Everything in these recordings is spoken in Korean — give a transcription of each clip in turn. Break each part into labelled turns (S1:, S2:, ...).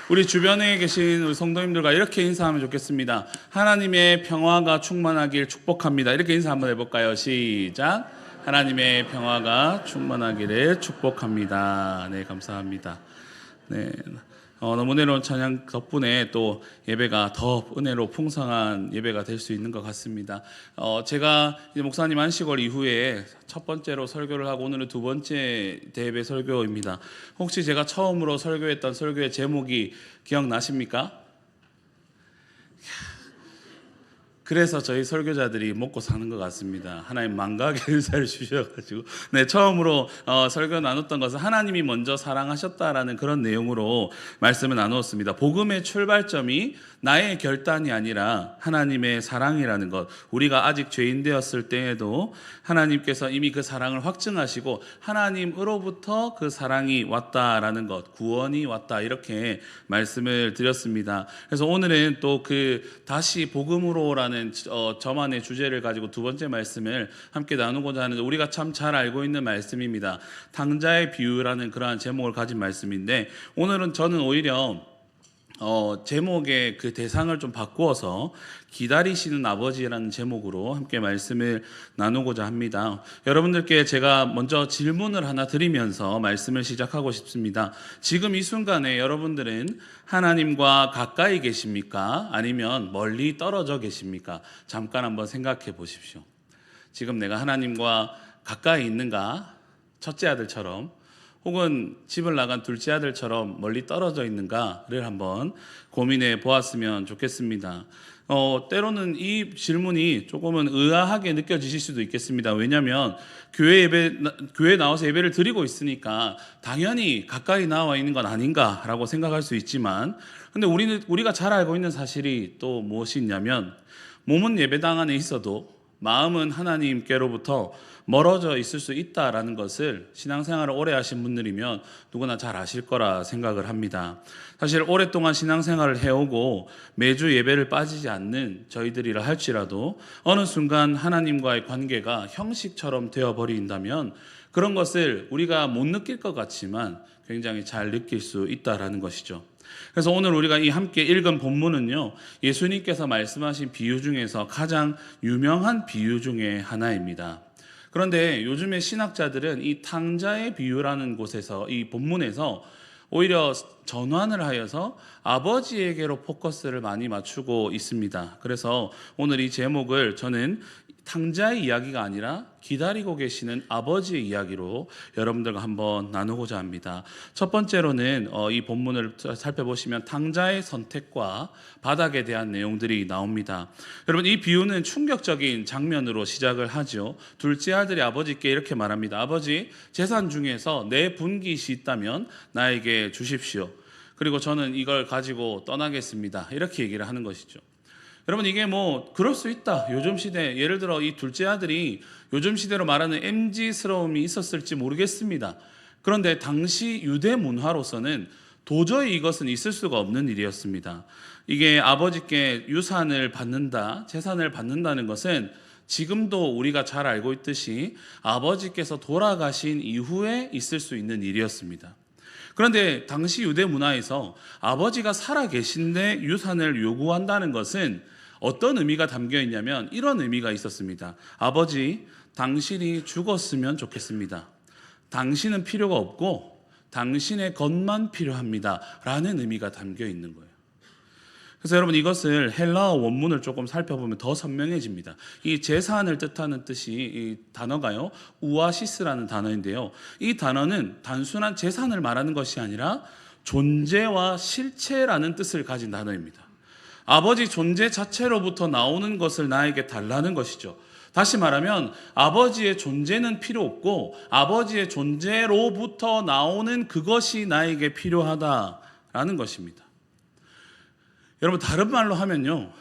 S1: 우리 주변에 계신 우리 성도님들과 이렇게 인사하면 좋겠습니다. 하나님의 평화가 충만하길 축복합니다. 이렇게 인사 한번 해볼까요? 시작. 하나님의 평화가 충만하기를 축복합니다. 네, 감사합니다. 네, 너무 은혜로운 찬양 덕분에 또 예배가 더 은혜로 풍성한 예배가 될 수 있는 것 같습니다. 제가 이제 목사님 안식월 이후에 첫 번째로 설교를 하고 오늘은 두 번째 대예배 설교입니다. 혹시 제가 처음으로 설교했던 설교의 제목이 기억나십니까? 그래서 저희 설교자들이 먹고 사는 것 같습니다. 하나님 망각의 은사를 주셔가지고 처음으로 설교 나눴던 것은 하나님이 먼저 사랑하셨다라는 그런 내용으로 말씀을 나누었습니다. 복음의 출발점이 나의 결단이 아니라 하나님의 사랑이라는 것, 우리가 아직 죄인 되었을 때에도 하나님께서 이미 그 사랑을 확증하시고 하나님으로부터 그 사랑이 왔다라는 것, 구원이 왔다, 이렇게 말씀을 드렸습니다. 그래서 오늘은 또 다시 복음으로라는 저만의 주제를 가지고 두 번째 말씀을 함께 나누고자 하는데, 우리가 참 잘 알고 있는 말씀입니다. 탕자의 비유라는 그러한 제목을 가진 말씀인데, 오늘은 저는 오히려 제목의 그 대상을 좀 바꾸어서 기다리시는 아버지라는 제목으로 함께 말씀을 나누고자 합니다. 여러분들께 제가 먼저 질문을 하나 드리면서 말씀을 시작하고 싶습니다. 지금 이 순간에 여러분들은 하나님과 가까이 계십니까? 아니면 멀리 떨어져 계십니까? 잠깐 한번 생각해 보십시오. 지금 내가 하나님과 가까이 있는가? 첫째 아들처럼, 혹은 집을 나간 둘째 아들처럼 멀리 떨어져 있는가를 한번 고민해 보았으면 좋겠습니다. 때로는 이 질문이 조금은 의아하게 느껴지실 수도 있겠습니다. 왜냐하면 교회에 나와서 예배를 드리고 있으니까 당연히 가까이 나와 있는 건 아닌가라고 생각할 수 있지만, 근데 우리가 잘 알고 있는 사실이 또 무엇이 있냐면, 몸은 예배당 안에 있어도 마음은 하나님께로부터 멀어져 있을 수 있다라는 것을 신앙생활을 오래 하신 분들이면 누구나 잘 아실 거라 생각을 합니다. 사실 오랫동안 신앙생활을 해오고 매주 예배를 빠지지 않는 저희들이라 할지라도 어느 순간 하나님과의 관계가 형식처럼 되어버린다면 그런 것을 우리가 못 느낄 것 같지만 굉장히 잘 느낄 수 있다라는 것이죠. 그래서 오늘 우리가 이 함께 읽은 본문은요, 예수님께서 말씀하신 비유 중에서 가장 유명한 비유 중에 하나입니다. 그런데 요즘의 신학자들은 이 탕자의 비유라는 곳에서, 이 본문에서 오히려 전환을 하여서 아버지에게로 포커스를 많이 맞추고 있습니다. 그래서 오늘 이 제목을 저는 탕자의 이야기가 아니라 기다리고 계시는 아버지의 이야기로 여러분들과 한번 나누고자 합니다. 첫 번째로는 이 본문을 살펴보시면 탕자의 선택과 바닥에 대한 내용들이 나옵니다. 여러분, 이 비유는 충격적인 장면으로 시작을 하죠. 둘째 아들이 아버지께 이렇게 말합니다. 아버지, 재산 중에서 내 분깃이 있다면 나에게 주십시오. 그리고 저는 이걸 가지고 떠나겠습니다. 이렇게 얘기를 하는 것이죠. 여러분, 이게 그럴 수 있다. 요즘 시대, 예를 들어 이 둘째 아들이 요즘 시대로 말하는 MZ스러움이 있었을지 모르겠습니다. 그런데 당시 유대 문화로서는 도저히 이것은 있을 수가 없는 일이었습니다. 이게 아버지께 유산을 받는다, 재산을 받는다는 것은 지금도 우리가 잘 알고 있듯이 아버지께서 돌아가신 이후에 있을 수 있는 일이었습니다. 그런데 당시 유대 문화에서 아버지가 살아 계신데 유산을 요구한다는 것은 어떤 의미가 담겨 있냐면 이런 의미가 있었습니다. 아버지, 당신이 죽었으면 좋겠습니다. 당신은 필요가 없고 당신의 것만 필요합니다. 라는 의미가 담겨 있는 거예요. 그래서 여러분, 이것을 헬라어 원문을 조금 살펴보면 더 선명해집니다. 이 재산을 뜻하는 뜻이, 이 단어가요, 우아시스라는 단어인데요. 이 단어는 단순한 재산을 말하는 것이 아니라 존재와 실체라는 뜻을 가진 단어입니다. 아버지 존재 자체로부터 나오는 것을 나에게 달라는 것이죠. 다시 말하면 아버지의 존재는 필요 없고 아버지의 존재로부터 나오는 그것이 나에게 필요하다라는 것입니다. 여러분, 다른 말로 하면요,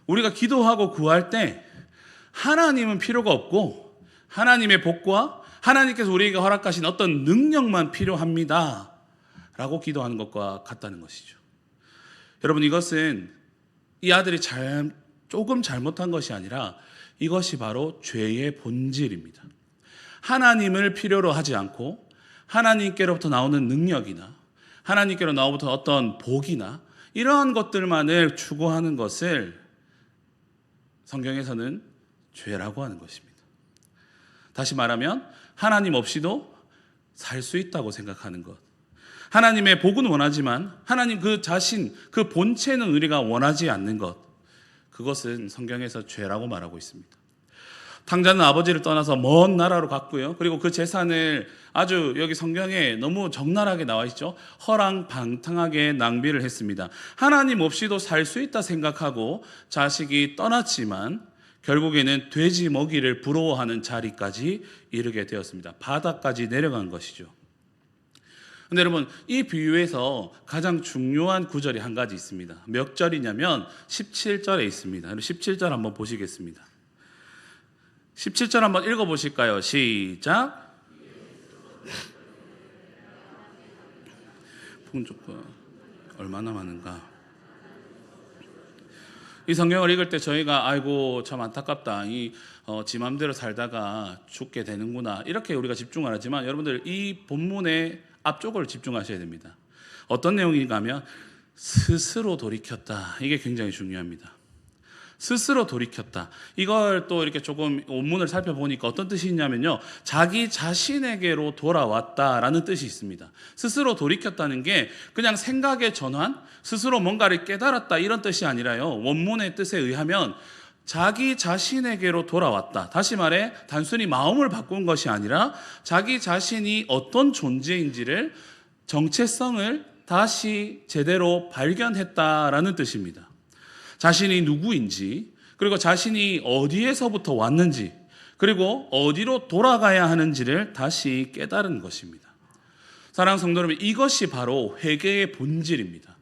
S1: 우리가 기도하고 구할 때 하나님은 필요가 없고 하나님의 복과 하나님께서 우리에게 허락하신 어떤 능력만 필요합니다 라고 기도하는 것과 같다는 것이죠. 여러분, 이것은 이 아들이 조금 잘못한 것이 아니라 이것이 바로 죄의 본질입니다. 하나님을 필요로 하지 않고 하나님께로부터 나오는 능력이나 하나님께로 나오부터 어떤 복이나 이러한 것들만을 추구하는 것을 성경에서는 죄라고 하는 것입니다. 다시 말하면 하나님 없이도 살 수 있다고 생각하는 것. 하나님의 복은 원하지만 하나님 그 자신, 그 본체는 우리가 원하지 않는 것. 그것은 성경에서 죄라고 말하고 있습니다. 탕자는 아버지를 떠나서 먼 나라로 갔고요. 그리고 그 재산을 아주 여기 성경에 너무 적나라하게 나와 있죠. 허랑방탕하게 낭비를 했습니다. 하나님 없이도 살 수 있다 생각하고 자식이 떠났지만 결국에는 돼지 먹이를 부러워하는 자리까지 이르게 되었습니다. 바다까지 내려간 것이죠. 근데 여러분, 이 비유에서 가장 중요한 구절이 한 가지 있습니다. 몇 절이냐면 17절에 있습니다. 17절 한번 보시겠습니다. 17절 한번 읽어보실까요? 시작. 풍족과 얼마나 많은가. 이 성경을 읽을 때 저희가 아이고 참 안타깝다. 지 맘대로 살다가 죽게 되는구나. 이렇게 우리가 집중을 하지만 여러분들 이 본문의 앞쪽을 집중하셔야 됩니다. 어떤 내용인가 하면 스스로 돌이켰다. 이게 굉장히 중요합니다. 스스로 돌이켰다. 이걸 또 이렇게 조금 원문을 살펴보니까 어떤 뜻이 있냐면요. 자기 자신에게로 돌아왔다라는 뜻이 있습니다. 스스로 돌이켰다는 게 그냥 생각의 전환, 스스로 뭔가를 깨달았다 이런 뜻이 아니라요. 원문의 뜻에 의하면 자기 자신에게로 돌아왔다. 다시 말해 단순히 마음을 바꾼 것이 아니라 자기 자신이 어떤 존재인지를 정체성을 다시 제대로 발견했다라는 뜻입니다. 자신이 누구인지, 그리고 자신이 어디에서부터 왔는지, 그리고 어디로 돌아가야 하는지를 다시 깨달은 것입니다. 사랑하는 성도 여러분, 이것이 바로 회개의 본질입니다.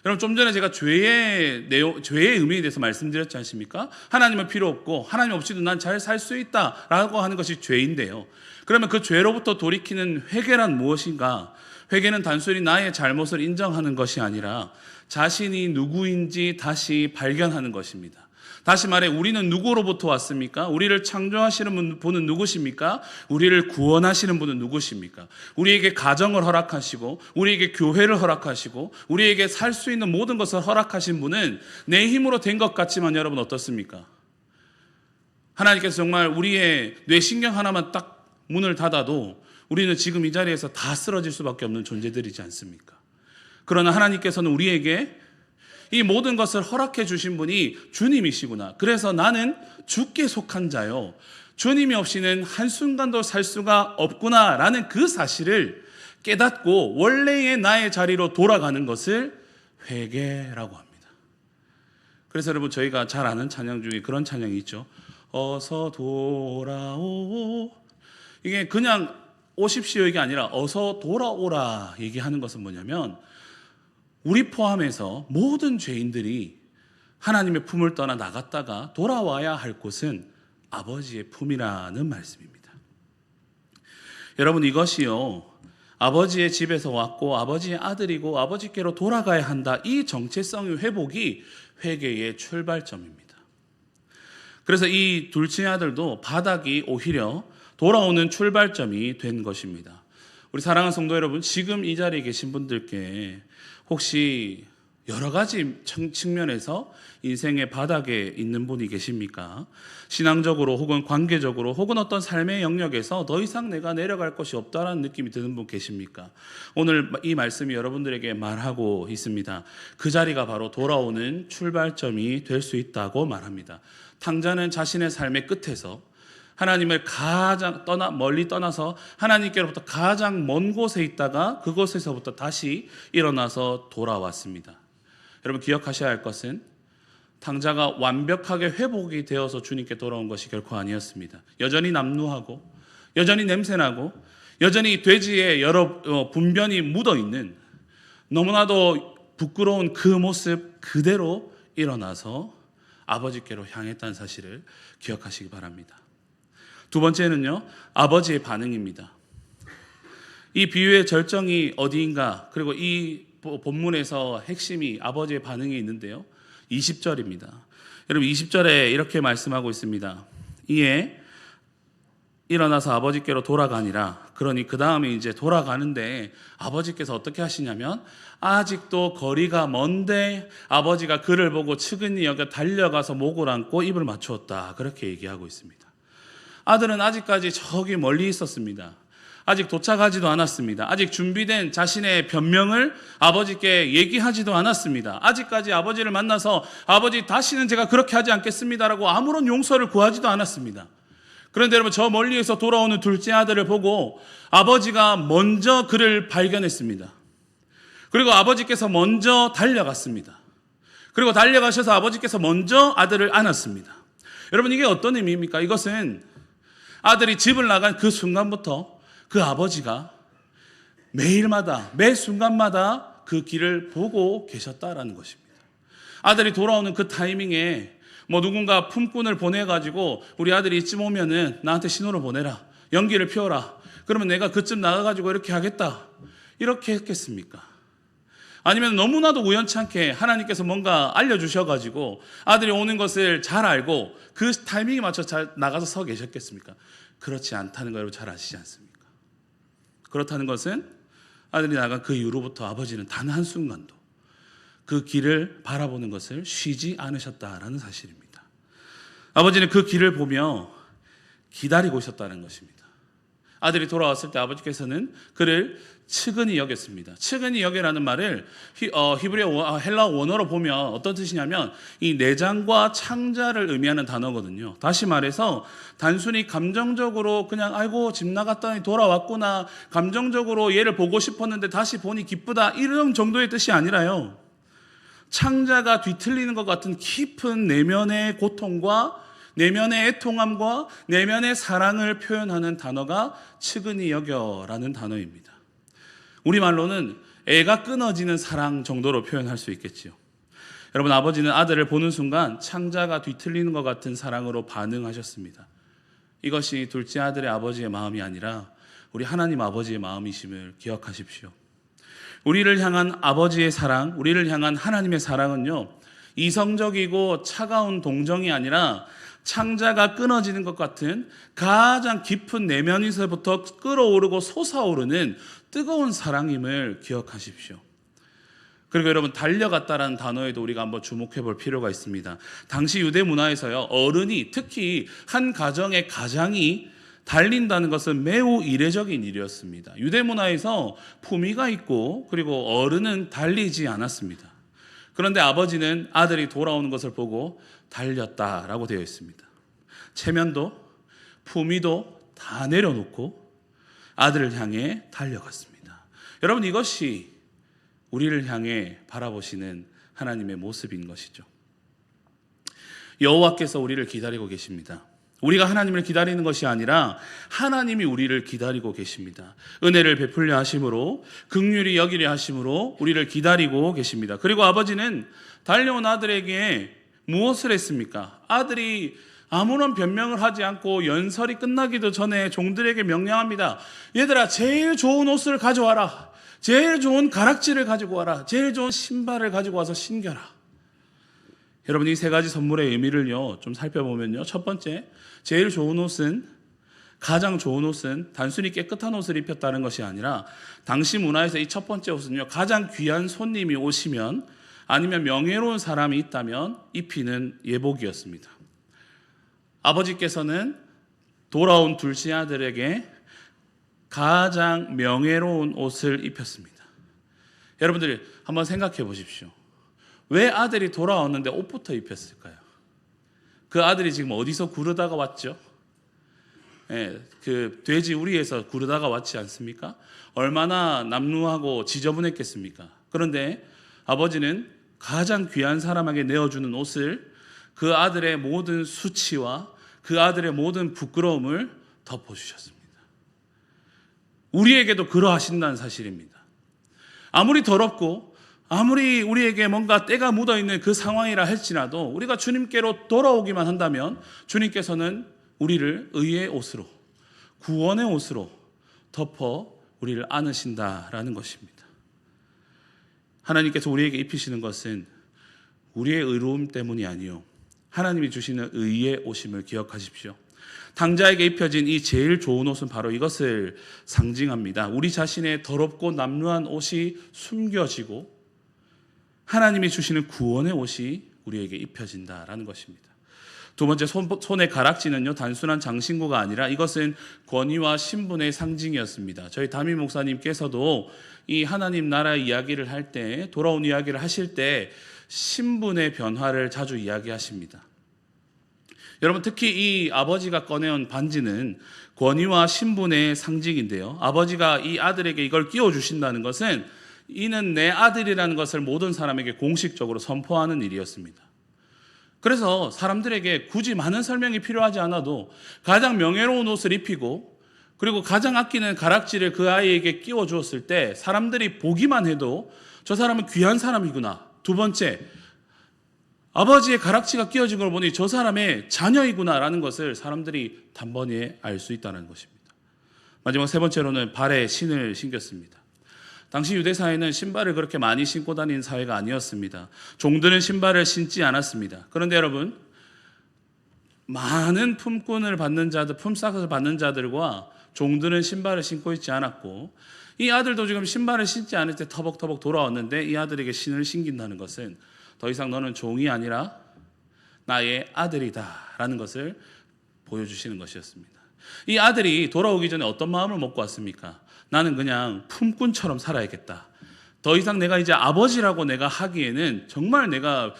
S1: 여러분, 좀 전에 제가 죄의 의미에 대해서 말씀드렸지 않습니까? 하나님은 필요 없고 하나님 없이도 난 잘 살 수 있다라고 하는 것이 죄인데요. 그러면 그 죄로부터 돌이키는 회개란 무엇인가? 회개는 단순히 나의 잘못을 인정하는 것이 아니라 자신이 누구인지 다시 발견하는 것입니다. 다시 말해 우리는 누구로부터 왔습니까? 우리를 창조하시는 분은 누구십니까? 우리를 구원하시는 분은 누구십니까? 우리에게 가정을 허락하시고 우리에게 교회를 허락하시고 우리에게 살 수 있는 모든 것을 허락하신 분은 내 힘으로 된 것 같지만 여러분 어떻습니까? 하나님께서 정말 우리의 뇌신경 하나만 딱 문을 닫아도 우리는 지금 이 자리에서 다 쓰러질 수밖에 없는 존재들이지 않습니까? 그러나 하나님께서는 우리에게 이 모든 것을 허락해 주신 분이 주님이시구나. 그래서 나는 주께 속한 자요. 주님이 없이는 한순간도 살 수가 없구나라는 그 사실을 깨닫고 원래의 나의 자리로 돌아가는 것을 회개라고 합니다. 그래서 여러분 저희가 잘 아는 찬양 중에 그런 찬양이 있죠. 어서 돌아오. 이게 그냥 오십시오 이게 아니라 어서 돌아오라 얘기하는 것은 뭐냐면 우리 포함해서 모든 죄인들이 하나님의 품을 떠나 나갔다가 돌아와야 할 곳은 아버지의 품이라는 말씀입니다. 여러분 이것이요 아버지의 집에서 왔고 아버지의 아들이고 아버지께로 돌아가야 한다. 이 정체성의 회복이 회개의 출발점입니다. 그래서 이 둘째 아들도 바닥이 오히려 돌아오는 출발점이 된 것입니다. 우리 사랑하는 성도 여러분, 지금 이 자리에 계신 분들께 혹시 여러 가지 측면에서 인생의 바닥에 있는 분이 계십니까? 신앙적으로 혹은 관계적으로 혹은 어떤 삶의 영역에서 더 이상 내가 내려갈 것이 없다라는 느낌이 드는 분 계십니까? 오늘 이 말씀이 여러분들에게 말하고 있습니다. 그 자리가 바로 돌아오는 출발점이 될 수 있다고 말합니다. 탕자는 자신의 삶의 끝에서 하나님을 가장 멀리 떠나서 하나님께로부터 가장 먼 곳에 있다가 그곳에서부터 다시 일어나서 돌아왔습니다. 여러분 기억하셔야 할 것은 탕자가 완벽하게 회복이 되어서 주님께 돌아온 것이 결코 아니었습니다. 여전히 남루하고 여전히 냄새나고 여전히 돼지의 여러 분변이 묻어있는 너무나도 부끄러운 그 모습 그대로 일어나서 아버지께로 향했다는 사실을 기억하시기 바랍니다. 두 번째는요, 아버지의 반응입니다. 이 비유의 절정이 어디인가, 그리고 이 본문에서 핵심이 아버지의 반응이 있는데요. 20절입니다. 여러분 20절에 이렇게 말씀하고 있습니다. 이에 일어나서 아버지께로 돌아가니라. 그러니 그 다음에 이제 돌아가는데 아버지께서 어떻게 하시냐면 아직도 거리가 먼데 아버지가 그를 보고 측은히 여겨 달려가서 목을 안고 입을 맞추었다. 그렇게 얘기하고 있습니다. 아들은 아직까지 저기 멀리 있었습니다. 아직 도착하지도 않았습니다. 아직 준비된 자신의 변명을 아버지께 얘기하지도 않았습니다. 아직까지 아버지를 만나서 아버지 다시는 제가 그렇게 하지 않겠습니다라고 아무런 용서를 구하지도 않았습니다. 그런데 여러분 저 멀리에서 돌아오는 둘째 아들을 보고 아버지가 먼저 그를 발견했습니다. 그리고 아버지께서 먼저 달려갔습니다. 그리고 달려가셔서 아버지께서 먼저 아들을 안았습니다. 여러분 이게 어떤 의미입니까? 이것은 아들이 집을 나간 그 순간부터 그 아버지가 매일마다 매 순간마다 그 길을 보고 계셨다라는 것입니다. 아들이 돌아오는 그 타이밍에 누군가 품꾼을 보내가지고 우리 아들이 이쯤 오면은 나한테 신호를 보내라, 연기를 피워라, 그러면 내가 그쯤 나가가지고 이렇게 하겠다, 이렇게 했겠습니까? 아니면 너무나도 우연찮게 하나님께서 뭔가 알려주셔가지고 아들이 오는 것을 잘 알고 그 타이밍에 맞춰 잘 나가서 서 계셨겠습니까? 그렇지 않다는 걸 여러분 잘 아시지 않습니까? 그렇다는 것은 아들이 나간 그 이후로부터 아버지는 단 한순간도 그 길을 바라보는 것을 쉬지 않으셨다라는 사실입니다. 아버지는 그 길을 보며 기다리고 있었다는 것입니다. 아들이 돌아왔을 때 아버지께서는 그를 측은히 여겼습니다. 측은히 여기라는 말을 히브리어 헬라 원어로 보면 어떤 뜻이냐면 이 내장과 창자를 의미하는 단어거든요. 다시 말해서 단순히 감정적으로 그냥 아이고 집 나갔더니 돌아왔구나, 감정적으로 얘를 보고 싶었는데 다시 보니 기쁘다, 이런 정도의 뜻이 아니라요, 창자가 뒤틀리는 것 같은 깊은 내면의 고통과 내면의 애통함과 내면의 사랑을 표현하는 단어가 측은히 여겨라는 단어입니다. 우리말로는 애가 끊어지는 사랑 정도로 표현할 수 있겠지요. 여러분, 아버지는 아들을 보는 순간 창자가 뒤틀리는 것 같은 사랑으로 반응하셨습니다. 이것이 둘째 아들의 아버지의 마음이 아니라 우리 하나님 아버지의 마음이심을 기억하십시오. 우리를 향한 아버지의 사랑, 우리를 향한 하나님의 사랑은요, 이성적이고 차가운 동정이 아니라 창자가 끊어지는 것 같은 가장 깊은 내면에서부터 끓어오르고 솟아오르는 뜨거운 사랑임을 기억하십시오. 그리고 여러분, 달려갔다라는 단어에도 우리가 한번 주목해 볼 필요가 있습니다. 당시 유대 문화에서요, 어른이, 특히 한 가정의 가장이 달린다는 것은 매우 이례적인 일이었습니다. 유대 문화에서 품위가 있고 그리고 어른은 달리지 않았습니다. 그런데 아버지는 아들이 돌아오는 것을 보고 달렸다라고 되어 있습니다. 체면도 품위도 다 내려놓고 아들을 향해 달려갔습니다. 여러분, 이것이 우리를 향해 바라보시는 하나님의 모습인 것이죠. 여호와께서 우리를 기다리고 계십니다. 우리가 하나님을 기다리는 것이 아니라 하나님이 우리를 기다리고 계십니다. 은혜를 베풀려 하심으로, 긍휼히 여기려 하심으로 우리를 기다리고 계십니다. 그리고 아버지는 달려온 아들에게 무엇을 했습니까? 아들이 아무런 변명을 하지 않고 연설이 끝나기도 전에 종들에게 명령합니다. 얘들아, 제일 좋은 옷을 가져와라. 제일 좋은 가락지를 가지고 와라. 제일 좋은 신발을 가지고 와서 신겨라. 여러분, 이 세 가지 선물의 의미를요 좀 살펴보면요, 첫 번째, 제일 좋은 옷은, 가장 좋은 옷은 단순히 깨끗한 옷을 입혔다는 것이 아니라 당시 문화에서 이 첫 번째 옷은요, 가장 귀한 손님이 오시면 아니면 명예로운 사람이 있다면 입히는 예복이었습니다. 아버지께서는 돌아온 둘째 아들에게 가장 명예로운 옷을 입혔습니다. 여러분들이 한번 생각해 보십시오. 왜 아들이 돌아왔는데 옷부터 입혔을까요? 그 아들이 지금 어디서 구르다가 왔죠? 그 돼지 우리에서 구르다가 왔지 않습니까? 얼마나 남루하고 지저분했겠습니까? 그런데 아버지는 가장 귀한 사람에게 내어주는 옷을 그 아들의 모든 수치와 그 아들의 모든 부끄러움을 덮어주셨습니다. 우리에게도 그러하신다는 사실입니다. 아무리 더럽고 아무리 우리에게 뭔가 때가 묻어있는 그 상황이라 할지라도 우리가 주님께로 돌아오기만 한다면 주님께서는 우리를 의의 옷으로, 구원의 옷으로 덮어 우리를 안으신다라는 것입니다. 하나님께서 우리에게 입히시는 것은 우리의 의로움 때문이 아니요, 하나님이 주시는 의의 옷임을 기억하십시오. 탕자에게 입혀진 이 제일 좋은 옷은 바로 이것을 상징합니다. 우리 자신의 더럽고 남루한 옷이 숨겨지고 하나님이 주시는 구원의 옷이 우리에게 입혀진다라는 것입니다. 두 번째, 손의 가락지는요, 단순한 장신구가 아니라 이것은 권위와 신분의 상징이었습니다. 저희 담임 목사님께서도 이 하나님 나라 이야기를 할 때, 돌아온 이야기를 하실 때 신분의 변화를 자주 이야기하십니다. 여러분, 특히 이 아버지가 꺼내온 반지는 권위와 신분의 상징인데요. 아버지가 이 아들에게 이걸 끼워주신다는 것은 이는 내 아들이라는 것을 모든 사람에게 공식적으로 선포하는 일이었습니다. 그래서 사람들에게 굳이 많은 설명이 필요하지 않아도 가장 명예로운 옷을 입히고 그리고 가장 아끼는 가락지를 그 아이에게 끼워 주었을 때 사람들이 보기만 해도 저 사람은 귀한 사람이구나. 두 번째, 아버지의 가락지가 끼워진 걸 보니 저 사람의 자녀이구나라는 것을 사람들이 단번에 알 수 있다는 것입니다. 마지막 세 번째로는 발에 신을 신겼습니다. 당시 유대 사회는 신발을 그렇게 많이 신고 다니는 사회가 아니었습니다. 종들은 신발을 신지 않았습니다. 그런데 여러분, 많은 품꾼을 받는 자들, 품삯을 받는 자들과 종들은 신발을 신고 있지 않았고, 이 아들도 지금 신발을 신지 않을 때 터벅터벅 돌아왔는데 이 아들에게 신을 신긴다는 것은 더 이상 너는 종이 아니라 나의 아들이다 라는 것을 보여주시는 것이었습니다. 이 아들이 돌아오기 전에 어떤 마음을 먹고 왔습니까? 나는 그냥 품꾼처럼 살아야겠다. 더 이상 내가 이제 아버지라고 내가 하기에는 정말 내가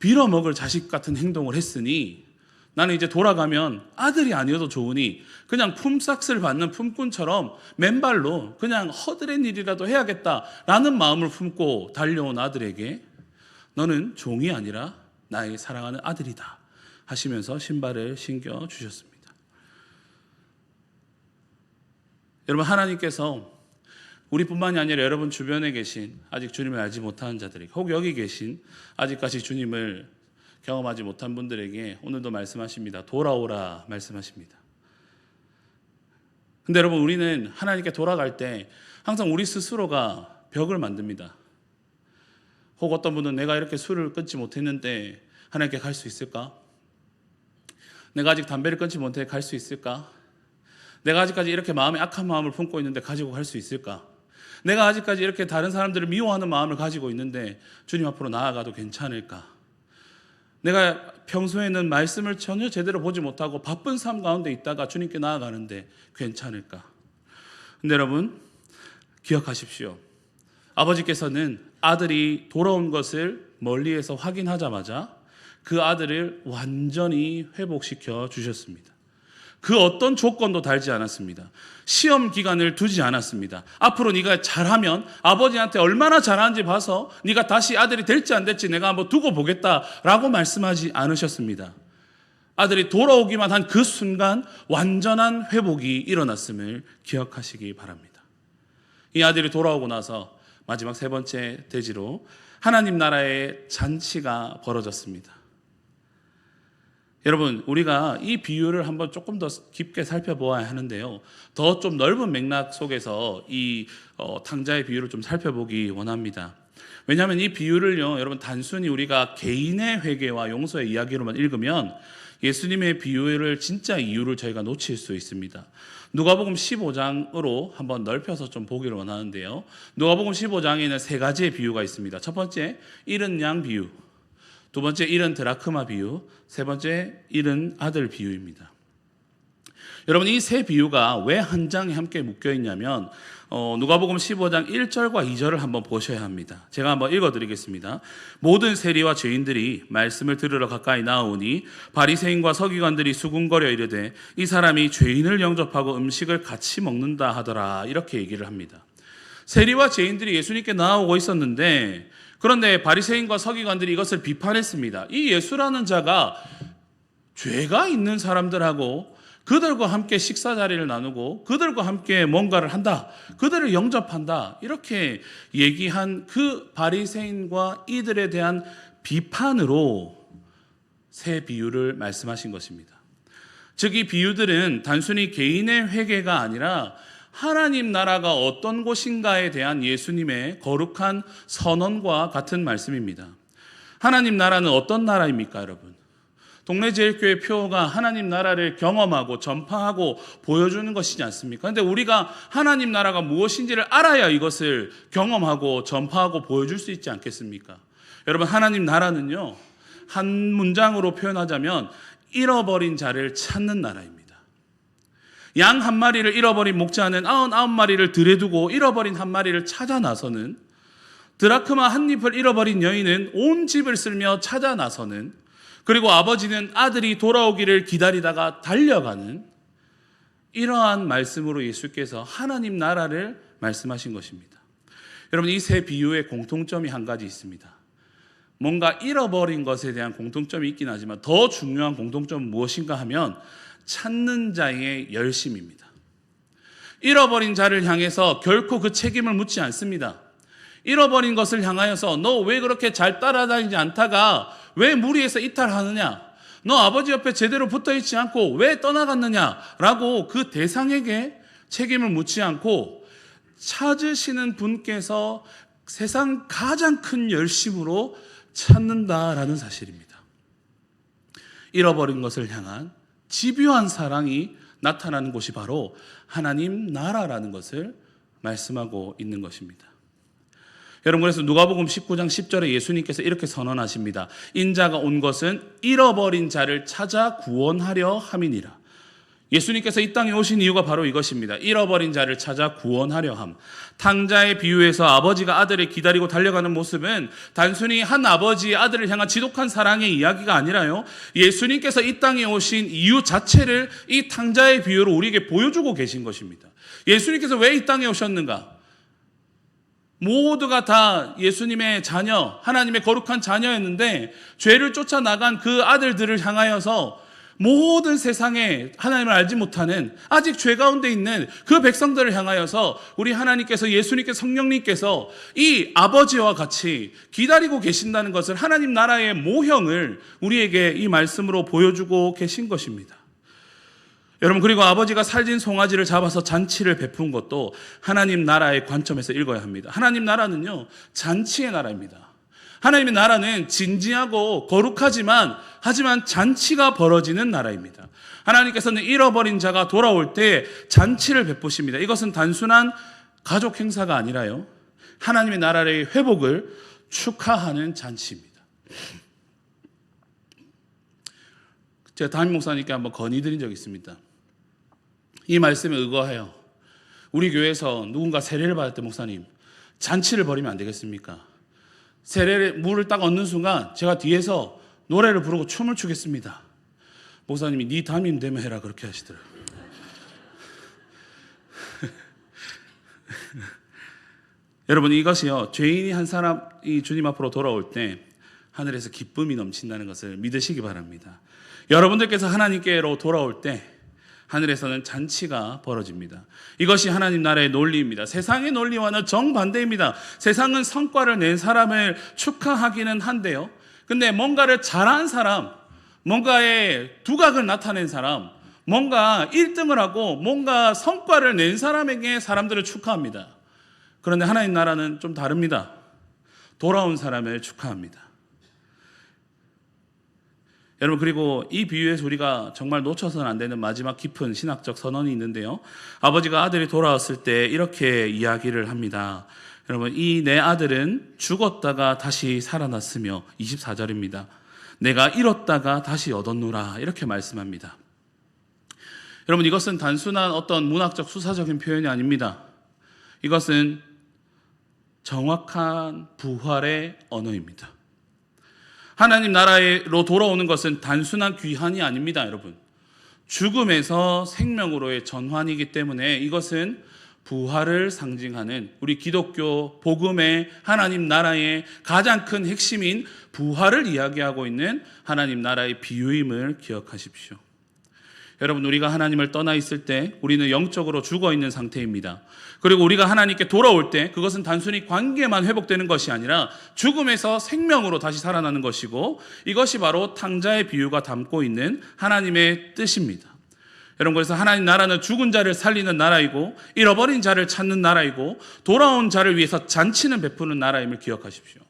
S1: 빌어먹을 자식 같은 행동을 했으니 나는 이제 돌아가면 아들이 아니어도 좋으니 그냥 품삯을 받는 품꾼처럼 맨발로 그냥 허드렛 일이라도 해야겠다라는 마음을 품고 달려온 아들에게 너는 종이 아니라 나의 사랑하는 아들이다 하시면서 신발을 신겨 주셨습니다. 여러분, 하나님께서 우리뿐만이 아니라 여러분 주변에 계신 아직 주님을 알지 못하는 자들에게, 혹 여기 계신 아직까지 주님을 경험하지 못한 분들에게 오늘도 말씀하십니다. 돌아오라 말씀하십니다. 근데 여러분, 우리는 하나님께 돌아갈 때 항상 우리 스스로가 벽을 만듭니다. 혹 어떤 분은 내가 이렇게 술을 끊지 못했는데 하나님께 갈 수 있을까? 내가 아직 담배를 끊지 못해 갈 수 있을까? 내가 아직까지 이렇게 마음에 악한 마음을 품고 있는데 가지고 갈 수 있을까? 내가 아직까지 이렇게 다른 사람들을 미워하는 마음을 가지고 있는데 주님 앞으로 나아가도 괜찮을까? 내가 평소에는 말씀을 전혀 제대로 보지 못하고 바쁜 삶 가운데 있다가 주님께 나아가는데 괜찮을까? 근데 여러분, 기억하십시오. 아버지께서는 아들이 돌아온 것을 멀리에서 확인하자마자 그 아들을 완전히 회복시켜 주셨습니다. 그 어떤 조건도 달지 않았습니다. 시험 기간을 두지 않았습니다. 앞으로 네가 잘하면 아버지한테 얼마나 잘하는지 봐서 네가 다시 아들이 될지 안 될지 내가 한번 두고 보겠다라고 말씀하지 않으셨습니다. 아들이 돌아오기만 한 그 순간 완전한 회복이 일어났음을 기억하시기 바랍니다. 이 아들이 돌아오고 나서 마지막 세 번째 대지로 하나님 나라의 잔치가 벌어졌습니다. 여러분, 우리가 이 비유를 한번 조금 더 깊게 살펴보아야 하는데요. 더 좀 넓은 맥락 속에서 이 탕자의 비유를 좀 살펴보기 원합니다. 왜냐하면 이 비유를요, 여러분, 단순히 우리가 개인의 회개와 용서의 이야기로만 읽으면 예수님의 비유를 진짜 이유를 저희가 놓칠 수 있습니다. 누가복음 15장으로 한번 넓혀서 좀 보기를 원하는데요. 누가복음 15장에는 세 가지의 비유가 있습니다. 첫 번째, 잃은 양 비유. 두 번째, 잃은 드라크마 비유. 세 번째, 잃은 아들 비유입니다. 여러분, 이 세 비유가 왜 한 장에 함께 묶여 있냐면 누가복음 15장 1절과 2절을 한번 보셔야 합니다. 제가 한번 읽어드리겠습니다. 모든 세리와 죄인들이 말씀을 들으러 가까이 나오니 바리새인과 서기관들이 수군거려 이르되 이 사람이 죄인을 영접하고 음식을 같이 먹는다 하더라, 이렇게 얘기를 합니다. 세리와 죄인들이 예수님께 나오고 있었는데, 그런데 바리새인과 서기관들이 이것을 비판했습니다. 이 예수라는 자가 죄가 있는 사람들하고 그들과 함께 식사 자리를 나누고 그들과 함께 뭔가를 한다, 그들을 영접한다, 이렇게 얘기한 그 바리새인과 이들에 대한 비판으로 세 비유를 말씀하신 것입니다. 즉, 이 비유들은 단순히 개인의 회개가 아니라 하나님 나라가 어떤 곳인가에 대한 예수님의 거룩한 선언과 같은 말씀입니다. 하나님 나라는 어떤 나라입니까, 여러분? 동네 제일교회 표가 하나님 나라를 경험하고 전파하고 보여주는 것이지 않습니까? 그런데 우리가 하나님 나라가 무엇인지를 알아야 이것을 경험하고 전파하고 보여줄 수 있지 않겠습니까? 여러분, 하나님 나라는요, 한 문장으로 표현하자면 잃어버린 자를 찾는 나라입니다. 양 한 마리를 잃어버린 목자는 99마리를 들에 두고 잃어버린 한 마리를 찾아 나서는, 드라크마 한 잎을 잃어버린 여인은 온 집을 쓸며 찾아 나서는, 그리고 아버지는 아들이 돌아오기를 기다리다가 달려가는, 이러한 말씀으로 예수께서 하나님 나라를 말씀하신 것입니다. 여러분, 이 세 비유의 공통점이 한 가지 있습니다. 뭔가 잃어버린 것에 대한 공통점이 있긴 하지만 더 중요한 공통점은 무엇인가 하면 찾는 자의 열심입니다. 잃어버린 자를 향해서 결코 그 책임을 묻지 않습니다. 잃어버린 것을 향하여서 너 왜 그렇게 잘 따라다니지 않다가 왜 무리해서 이탈하느냐, 너 아버지 옆에 제대로 붙어있지 않고 왜 떠나갔느냐라고 그 대상에게 책임을 묻지 않고 찾으시는 분께서 세상 가장 큰 열심으로 찾는다라는 사실입니다. 잃어버린 것을 향한 집요한 사랑이 나타나는 곳이 바로 하나님 나라라는 것을 말씀하고 있는 것입니다. 여러분, 그래서 누가복음 19장 10절에 예수님께서 이렇게 선언하십니다. 인자가 온 것은 잃어버린 자를 찾아 구원하려 함이니라. 예수님께서 이 땅에 오신 이유가 바로 이것입니다. 잃어버린 자를 찾아 구원하려 함. 탕자의 비유에서 아버지가 아들을 기다리고 달려가는 모습은 단순히 한 아버지의 아들을 향한 지독한 사랑의 이야기가 아니라요, 예수님께서 이 땅에 오신 이유 자체를 이 탕자의 비유로 우리에게 보여주고 계신 것입니다. 예수님께서 왜 이 땅에 오셨는가? 모두가 다 예수님의 자녀, 하나님의 거룩한 자녀였는데 죄를 쫓아나간 그 아들들을 향하여서 모든 세상에 하나님을 알지 못하는 아직 죄 가운데 있는 그 백성들을 향하여서 우리 하나님께서, 예수님께서, 성령님께서 이 아버지와 같이 기다리고 계신다는 것을, 하나님 나라의 모형을 우리에게 이 말씀으로 보여주고 계신 것입니다. 여러분, 그리고 아버지가 살진 송아지를 잡아서 잔치를 베푼 것도 하나님 나라의 관점에서 읽어야 합니다. 하나님 나라는요, 잔치의 나라입니다. 하나님의 나라는 진지하고 거룩하지만 하지만 잔치가 벌어지는 나라입니다. 하나님께서는 잃어버린 자가 돌아올 때 잔치를 베푸십니다. 이것은 단순한 가족 행사가 아니라요, 하나님의 나라의 회복을 축하하는 잔치입니다. 제가 담임 목사님께 한번 건의드린 적이 있습니다. 이 말씀에 의거하여 우리 교회에서 누군가 세례를 받을 때, 목사님, 잔치를 벌이면 안 되겠습니까? 세례를, 물을 딱 얻는 순간 제가 뒤에서 노래를 부르고 춤을 추겠습니다. 목사님이 네 담임 되면 해라 그렇게 하시더라고요. 여러분, 이것이요, 죄인이 한 사람이 주님 앞으로 돌아올 때 하늘에서 기쁨이 넘친다는 것을 믿으시기 바랍니다. 여러분들께서 하나님께로 돌아올 때 하늘에서는 잔치가 벌어집니다. 이것이 하나님 나라의 논리입니다. 세상의 논리와는 정반대입니다. 세상은 성과를 낸 사람을 축하하기는 한데요, 근데 뭔가를 잘한 사람, 뭔가의 두각을 나타낸 사람, 뭔가 1등을 하고 뭔가 성과를 낸 사람에게 사람들을 축하합니다. 그런데 하나님 나라는 좀 다릅니다. 돌아온 사람을 축하합니다. 여러분, 그리고 이 비유에서 우리가 정말 놓쳐서는 안 되는 마지막 깊은 신학적 선언이 있는데요, 아버지가 아들이 돌아왔을 때 이렇게 이야기를 합니다. 여러분, 이 내 아들은 죽었다가 다시 살아났으며, 24절입니다. 내가 잃었다가 다시 얻었노라, 이렇게 말씀합니다. 여러분, 이것은 단순한 어떤 문학적 수사적인 표현이 아닙니다. 이것은 정확한 부활의 언어입니다. 하나님 나라로 돌아오는 것은 단순한 귀환이 아닙니다, 여러분. 죽음에서 생명으로의 전환이기 때문에 이것은 부활을 상징하는 우리 기독교 복음의 하나님 나라의 가장 큰 핵심인 부활을 이야기하고 있는 하나님 나라의 비유임을 기억하십시오. 여러분, 우리가 하나님을 떠나 있을 때 우리는 영적으로 죽어 있는 상태입니다. 그리고 우리가 하나님께 돌아올 때 그것은 단순히 관계만 회복되는 것이 아니라 죽음에서 생명으로 다시 살아나는 것이고, 이것이 바로 탕자의 비유가 담고 있는 하나님의 뜻입니다. 여러분, 그래서 하나님 나라는 죽은 자를 살리는 나라이고, 잃어버린 자를 찾는 나라이고, 돌아온 자를 위해서 잔치는 베푸는 나라임을 기억하십시오.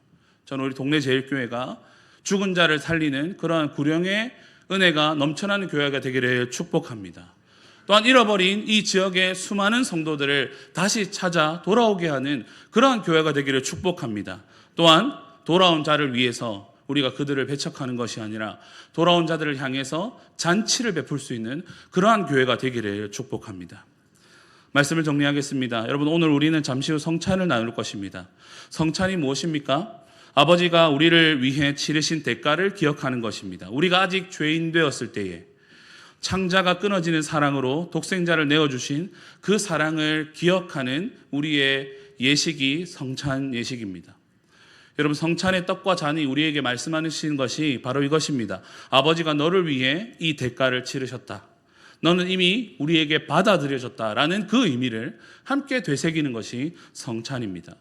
S1: 저는 우리 동네 제일교회가 죽은 자를 살리는 그러한 구령의 은혜가 넘쳐나는 교회가 되기를 축복합니다. 또한 잃어버린 이 지역의 수많은 성도들을 다시 찾아 돌아오게 하는 그러한 교회가 되기를 축복합니다. 또한 돌아온 자를 위해서 우리가 그들을 배척하는 것이 아니라 돌아온 자들을 향해서 잔치를 베풀 수 있는 그러한 교회가 되기를 축복합니다. 말씀을 정리하겠습니다. 여러분, 오늘 우리는 잠시 후 성찬을 나눌 것입니다. 성찬이 무엇입니까? 아버지가 우리를 위해 치르신 대가를 기억하는 것입니다. 우리가 아직 죄인 되었을 때에 창자가 끊어지는 사랑으로 독생자를 내어주신 그 사랑을 기억하는 우리의 예식이 성찬 예식입니다. 여러분, 성찬의 떡과 잔이 우리에게 말씀하시는 것이 바로 이것입니다. 아버지가 너를 위해 이 대가를 치르셨다. 너는 이미 우리에게 받아들여졌다라는 그 의미를 함께 되새기는 것이 성찬입니다.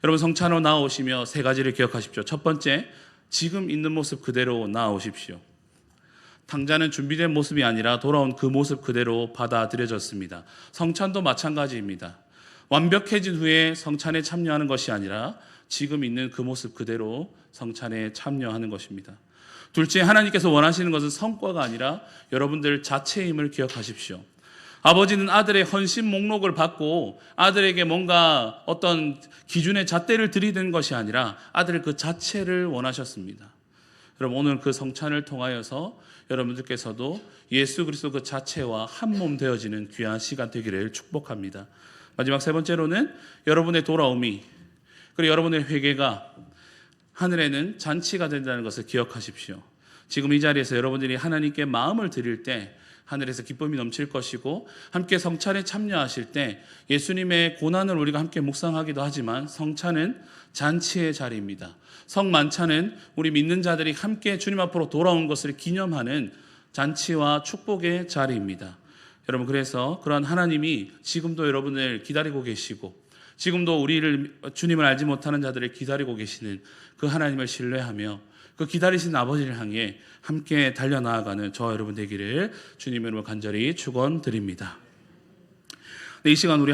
S1: 여러분, 성찬으로 나오시며 세 가지를 기억하십시오. 첫 번째, 지금 있는 모습 그대로 나오십시오. 탕자는 준비된 모습이 아니라 돌아온 그 모습 그대로 받아들여졌습니다. 성찬도 마찬가지입니다. 완벽해진 후에 성찬에 참여하는 것이 아니라 지금 있는 그 모습 그대로 성찬에 참여하는 것입니다. 둘째, 하나님께서 원하시는 것은 성과가 아니라 여러분들 자체임을 기억하십시오. 아버지는 아들의 헌신 목록을 받고 아들에게 뭔가 어떤 기준의 잣대를 들이댄 것이 아니라 아들의 그 자체를 원하셨습니다. 여러분, 오늘 그 성찬을 통하여서 여러분들께서도 예수 그리스도 그 자체와 한 몸 되어지는 귀한 시간 되기를 축복합니다. 마지막 세 번째로는 여러분의 돌아옴이, 그리고 여러분의 회개가 하늘에는 잔치가 된다는 것을 기억하십시오. 지금 이 자리에서 여러분들이 하나님께 마음을 드릴 때 하늘에서 기쁨이 넘칠 것이고, 함께 성찬에 참여하실 때 예수님의 고난을 우리가 함께 묵상하기도 하지만 성찬은 잔치의 자리입니다. 성만찬은 우리 믿는 자들이 함께 주님 앞으로 돌아온 것을 기념하는 잔치와 축복의 자리입니다. 여러분, 그래서 그러한 하나님이 지금도 여러분을 기다리고 계시고, 지금도 주님을 알지 못하는 자들을 기다리고 계시는 그 하나님을 신뢰하며 그 기다리신 아버지를 향해 함께 달려나아가는 저와 여러분 되기를 주님의 이름으로 간절히 축원드립니다. 이 시간 우리